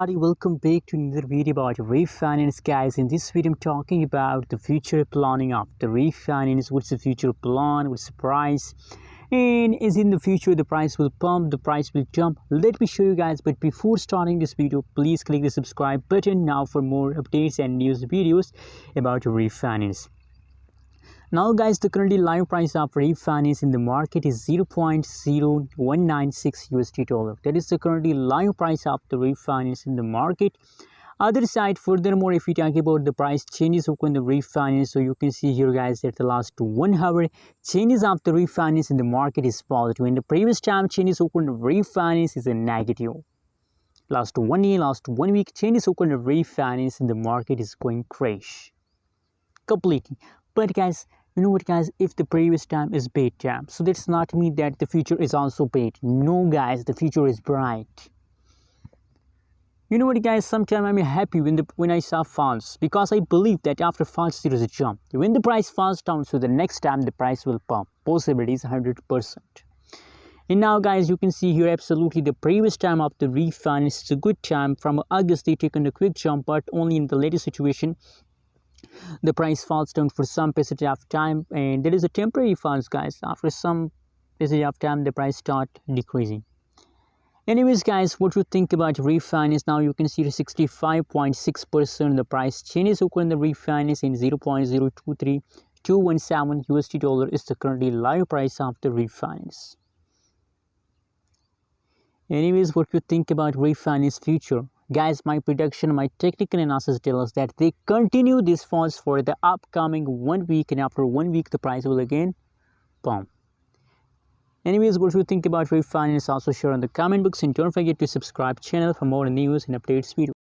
Welcome back to another video about Reef Finance, guys. In this video I'm talking about the future planning of the Reef Finance. What's the future plan, what's the price, and is in the future the price will pump, the price will jump. Let me show you guys, but before starting this video, please click the subscribe button now for more updates and news videos about Reef Finance. Now guys, the currently live price of Reef Finance in the market is 0.0196 USD dollar. That is the currently live price of the Reef Finance in the market. Other side, furthermore, if we talk about the price changes occur in the Reef Finance, so you can see here guys that the last 1 hour changes of the Reef Finance in the market is positive. In the previous time changes occur in the Reef Finance is a negative. Last 1 year, last 1 week changes occur in the Reef Finance in the market is going crash completely. But guys, you know what guys, if the previous time is bad time, so that's not mean that the future is also bad. No guys, the future is bright. You know what guys, sometimes I'm happy when I saw falls, because I believe that after falls there is a jump. When the price falls down, so the next time the price will pump. Possibility is 100%. And now guys, you can see here absolutely the previous time of the Reef Finance is a good time. From August they taken a quick jump, but only in the latest situation the price falls down for some passage of time, and there is a temporary falls guys. After some passage of time the price start decreasing. Anyways guys, what you think about Reef Finance? Now you can see 65.6% the price changes occur in the Reef Finance in 0.023217 USD dollar is the currently live price of the Reef Finance. Anyways, what you think about Reef Finance future? Guys, my prediction, my technical analysis tells us that they continue these falls for the upcoming 1 week, and after 1 week the price will again pump. Anyways, what you think about Reef Finance? Also share in the comment box, and don't forget to subscribe channel for more news and updates videos.